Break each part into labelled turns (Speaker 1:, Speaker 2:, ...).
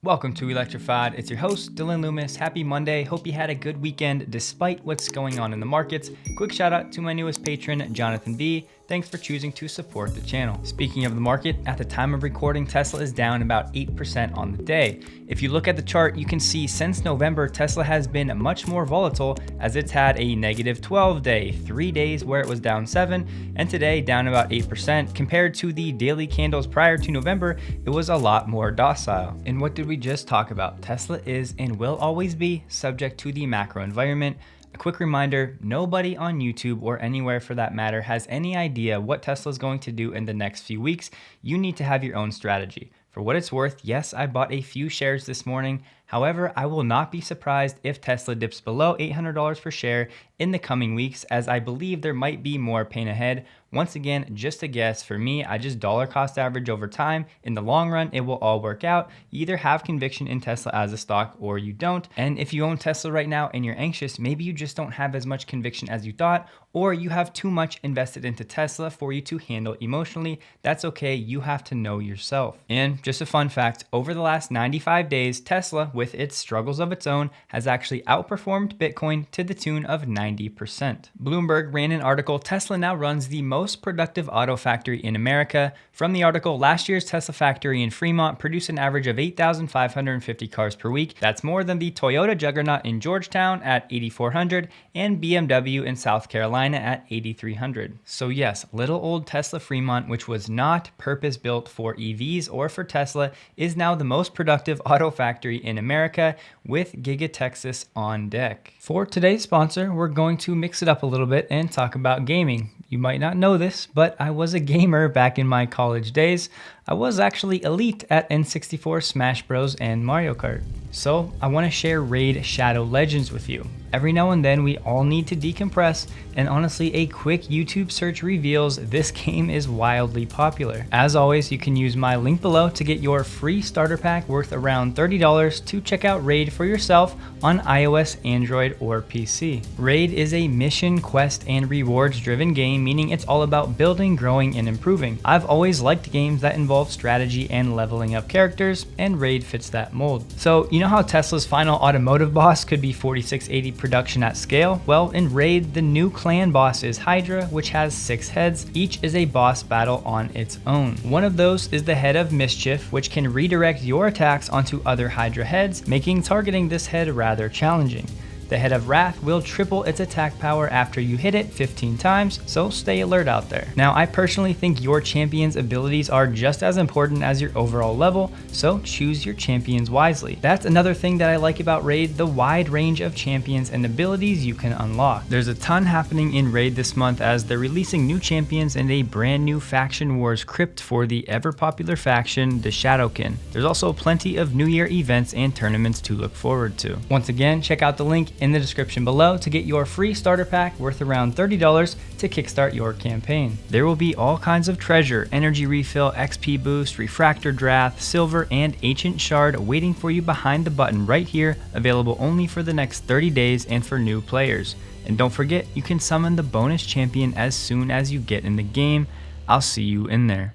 Speaker 1: Welcome to Electrified. It's your host, Dylan Loomis. Happy Monday. Hope you had a good weekend despite what's going on in the markets. Quick shout out to my newest patron, Jonathan B. Thanks for choosing to support the channel. Speaking of the market, at the time of recording, Tesla is down about 8% on the day. If you look at the chart, you can see since November, Tesla has been much more volatile as it's had a negative 12 day, 3 days where it was down 7, and today down about 8%. Compared to the daily candles prior to November, it was a lot more docile. And what did we just talk about? Tesla is and will always be subject to the macro environment. A quick reminder, nobody on YouTube or anywhere for that matter has any idea what Tesla is going to do in the next few weeks. You need to have your own strategy. For what it's worth, yes, I bought a few shares this morning. However, I will not be surprised if Tesla dips below $800 per share in the coming weeks, as I believe there might be more pain ahead. Once again, just a guess. For me, I just dollar cost average over time. In the long run, it will all work out. You either have conviction in Tesla as a stock or you don't. And if you own Tesla right now and you're anxious, maybe you just don't have as much conviction as you thought, or you have too much invested into Tesla for you to handle emotionally. That's okay. You have to know yourself. And just a fun fact, over the last 95 days, Tesla, with its struggles of its own, has actually outperformed Bitcoin to the tune of 90%. Bloomberg ran an article, Tesla now runs the most productive auto factory in America. From the article, last year's Tesla factory in Fremont produced an average of 8,550 cars per week. That's more than the Toyota juggernaut in Georgetown at 8,400 and BMW in South Carolina at 8,300. So yes, little old Tesla Fremont, which was not purpose-built for EVs or for Tesla, is now the most productive auto factory in America with Giga Texas on deck. For today's sponsor, we're going to mix it up a little bit and talk about gaming. You might not know this, but I was a gamer back in my college days. I was actually elite at N64, Smash Bros, and Mario Kart. So I want to share Raid Shadow Legends with you. Every now and then we all need to decompress, and honestly a quick YouTube search reveals this game is wildly popular. As always, you can use my link below to get your free starter pack worth around $30 to check out Raid for yourself on iOS, Android, or PC. Raid is a mission, quest, and rewards driven game, meaning it's all about building, growing, and improving. I've always liked games that involve strategy and leveling up characters, and Raid fits that mold. So you know how Tesla's final automotive boss could be 4680 production at scale? Well, in Raid, the new clan boss is Hydra, which has 6 heads. Each is a boss battle on its own. One of those is the head of Mischief, which can redirect your attacks onto other Hydra heads, making targeting this head rather challenging. The head of Wrath will triple its attack power after you hit it 15 times, so stay alert out there. Now, I personally think your champion's abilities are just as important as your overall level, so choose your champions wisely. That's another thing that I like about Raid, the wide range of champions and abilities you can unlock. There's a ton happening in Raid this month as they're releasing new champions and a brand new Faction Wars crypt for the ever popular faction, the Shadowkin. There's also plenty of New Year events and tournaments to look forward to. Once again, check out the link in the description below to get your free starter pack worth around $30 to kickstart your campaign. There will be all kinds of treasure, energy refill, XP boost, refractor draft, silver, and ancient shard waiting for you behind the button right here, available only for the next 30 days and for new players. And don't forget, you can summon the bonus champion as soon as you get in the game. I'll see you in there.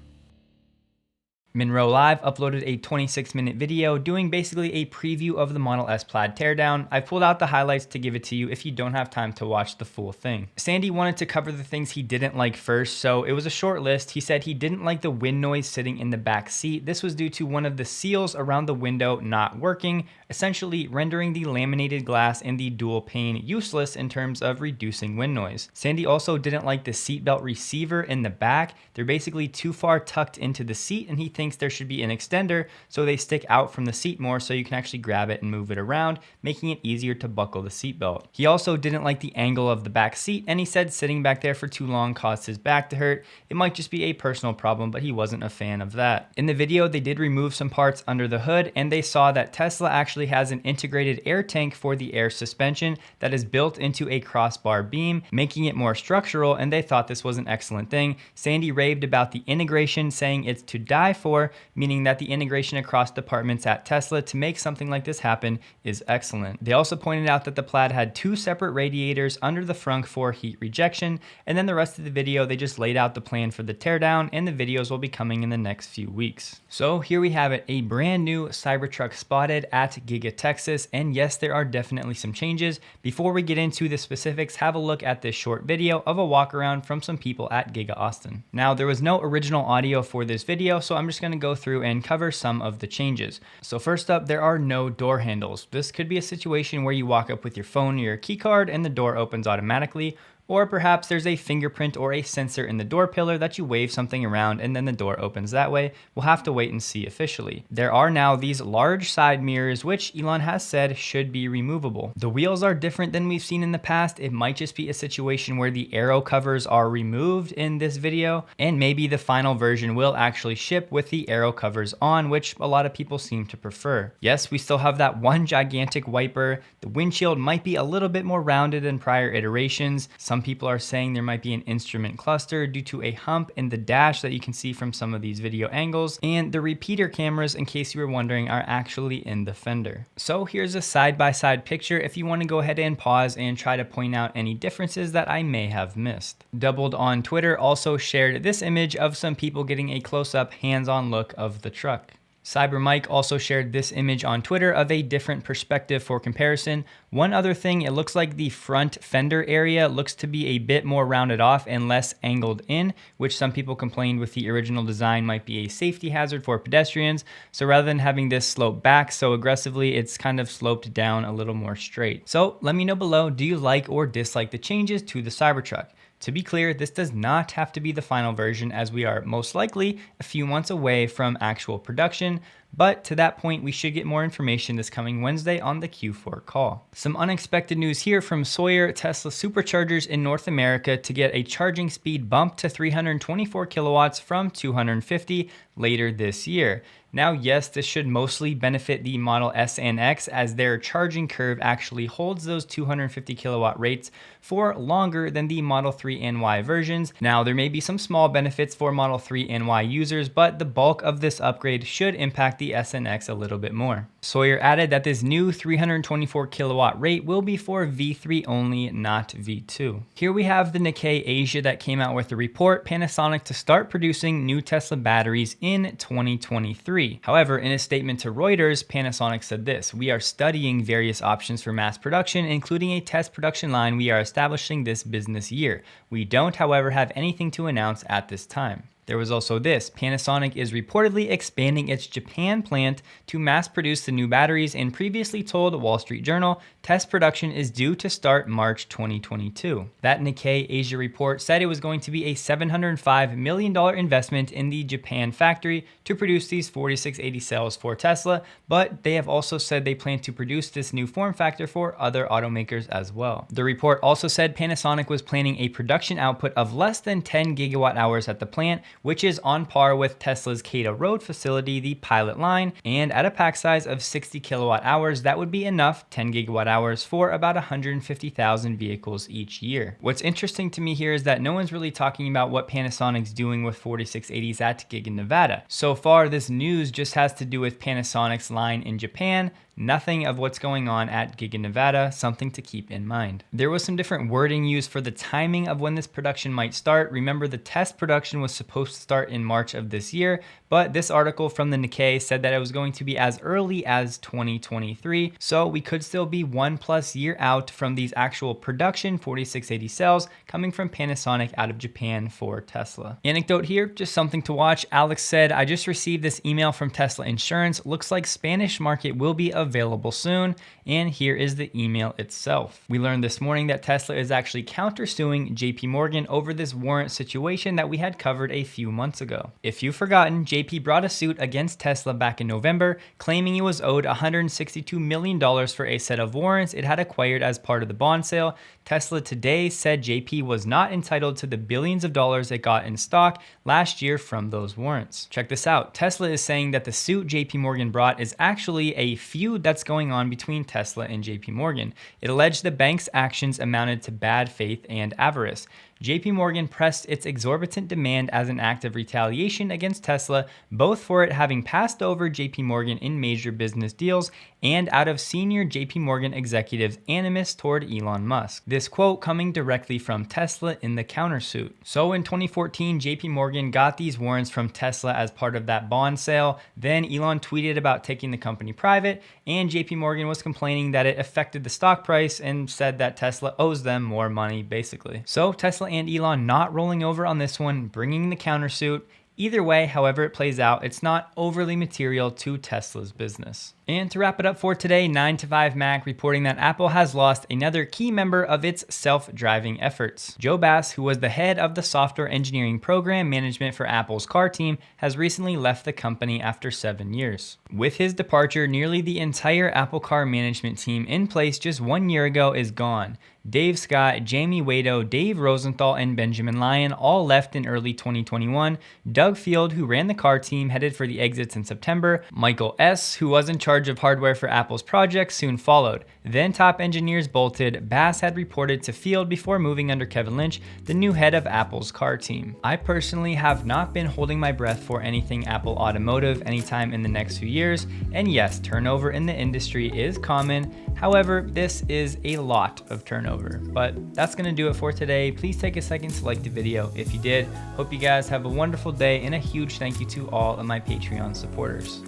Speaker 1: Munro Live uploaded a 26-minute video doing basically a preview of the Model S Plaid teardown. I pulled out the highlights to give it to you if you don't have time to watch the full thing. Sandy wanted to cover the things he didn't like first, so it was a short list. He said he didn't like the wind noise sitting in the back seat. This was due to one of the seals around the window not working, essentially rendering the laminated glass and the dual pane useless in terms of reducing wind noise. Sandy also didn't like the seatbelt receiver in the back. They're basically too far tucked into the seat, and he thinks there should be an extender so they stick out from the seat more so you can actually grab it and move it around, making it easier to buckle the seatbelt. He also didn't like the angle of the back seat, and he said sitting back there for too long caused his back to hurt. It might just be a personal problem, but he wasn't a fan of that. In the video, they did remove some parts under the hood, and they saw that Tesla actually has an integrated air tank for the air suspension that is built into a crossbar beam, making it more structural, and they thought this was an excellent thing. Sandy raved about the integration, saying it's to die for, for, meaning that the integration across departments at Tesla to make something like this happen is excellent. They also pointed out that the Plaid had 2 separate radiators under the frunk for heat rejection, and then the rest of the video they just laid out the plan for the teardown, and the videos will be coming in the next few weeks. So here we have it, a brand new Cybertruck spotted at Giga Texas, and yes, there are definitely some changes. Before we get into the specifics, have a look at this short video of a walk around from some people at Giga Austin. Now, there was no original audio for this video, so I'm just going to go through and cover some of the changes. So first up, there are no door handles. This could be a situation where you walk up with your phone or your key card and the door opens automatically, or perhaps there's a fingerprint or a sensor in the door pillar that you wave something around and then the door opens that way. We'll have to wait and see officially. There are now these large side mirrors, which Elon has said should be removable. The wheels are different than we've seen in the past. It might just be a situation where the aero covers are removed in this video, and maybe the final version will actually ship with the aero covers on, which a lot of people seem to prefer. Yes, we still have that one gigantic wiper. The windshield might be a little bit more rounded than prior iterations. Some people are saying there might be an instrument cluster due to a hump in the dash that you can see from some of these video angles, and the repeater cameras, in case you were wondering, are actually in the fender. So here's a side-by-side picture if you want to go ahead and pause and try to point out any differences that I may have missed. Doubled on Twitter also shared this image of some people getting a close-up hands-on look of the truck. Cyber Mike also shared this image on Twitter of a different perspective for comparison. One other thing, it looks like the front fender area looks to be a bit more rounded off and less angled in, which some people complained with the original design might be a safety hazard for pedestrians. So rather than having this slope back so aggressively, it's kind of sloped down a little more straight. So let me know below, do you like or dislike the changes to the Cybertruck? To be clear, this does not have to be the final version, as we are most likely a few months away from actual production, but to that point, we should get more information this coming Wednesday on the Q4 call. Some unexpected news here from Sawyer. Tesla superchargers in North America to get a charging speed bump to 324 kilowatts from 250 later this year. Now, yes, this should mostly benefit the Model S and X, as their charging curve actually holds those 250 kilowatt rates for longer than the Model 3 and Y versions. Now, there may be some small benefits for Model 3 and Y users, but the bulk of this upgrade should impact the S and X a little bit more. Sawyer added that this new 324 kilowatt rate will be for V3 only, not V2. Here we have the Nikkei Asia that came out with a report, Panasonic to start producing new Tesla batteries in 2023. However, in a statement to Reuters, Panasonic said this: "We are studying various options for mass production, including a test production line we are establishing this business year. We don't, however, have anything to announce at this time." There was also this: Panasonic is reportedly expanding its Japan plant to mass produce the new batteries, and previously told Wall Street Journal test production is due to start March 2022. That Nikkei Asia report said it was going to be a $705 million investment in the Japan factory to produce these 4680 cells for Tesla, but they have also said they plan to produce this new form factor for other automakers as well. The report also said Panasonic was planning a production output of less than 10 gigawatt hours at the plant, which is on par with Tesla's Cada Road facility, the pilot line, and at a pack size of 60 kilowatt hours, that would be enough 10 gigawatt hours for about 150,000 vehicles each year. What's interesting to me here is that no one's really talking about what Panasonic's doing with 4680s at Giga Nevada. So far, this news just has to do with Panasonic's line in Japan, nothing of what's going on at Giga Nevada, something to keep in mind. There was some different wording used for the timing of when this production might start. Remember, the test production was supposed to start in March of this year, but this article from the Nikkei said that it was going to be as early as 2023, so we could still be 1+ year out from these actual production 4680 cells coming from Panasonic out of Japan for Tesla. Anecdote here, just something to watch. Alex said, "I just received this email from Tesla Insurance. Looks like Spanish market will be available soon," and here is the email itself. We learned this morning that Tesla is actually countersuing JP Morgan over this warrant situation that we had covered a few months ago. If you've forgotten, JP brought a suit against Tesla back in November, claiming it was owed $162 million for a set of warrants it had acquired as part of the bond sale. Tesla today said JP was not entitled to the billions of dollars it got in stock last year from those warrants. Check this out. Tesla is saying that the suit JP Morgan brought is actually a feud that's going on between Tesla and JP Morgan. It alleged the bank's actions amounted to bad faith and avarice. JP Morgan pressed its exorbitant demand as an act of retaliation against Tesla, both for it having passed over JP Morgan in major business deals and out of senior JP Morgan executives' animus toward Elon Musk. This quote coming directly from Tesla in the countersuit. So in 2014, JP Morgan got these warrants from Tesla as part of that bond sale. Then Elon tweeted about taking the company private, and JP Morgan was complaining that it affected the stock price and said that Tesla owes them more money, basically. So Tesla and Elon not rolling over on this one, bringing the countersuit. Either way, however it plays out, it's not overly material to Tesla's business. And to wrap it up for today, 9to5Mac reporting that Apple has lost another key member of its self-driving efforts. Joe Bass, who was the head of the software engineering program management for Apple's car team, has recently left the company after 7 years. With his departure, nearly the entire Apple car management team in place just 1 year ago is gone. Dave Scott, Jamie Wado, Dave Rosenthal, and Benjamin Lyon all left in early 2021. Doug Field, who ran the car team, headed for the exits in September. Michael S., who was in charge of hardware for Apple's projects, soon followed. Then top engineers bolted. Bass had reported to Field before moving under Kevin Lynch, the new head of Apple's car team. I personally have not been holding my breath for anything Apple Automotive anytime in the next few years, and yes, turnover in the industry is common. However, this is a lot of turnover. But that's gonna do it for today. Please take a second to like the video if you did. Hope you guys have a wonderful day, and a huge thank you to all of my Patreon supporters.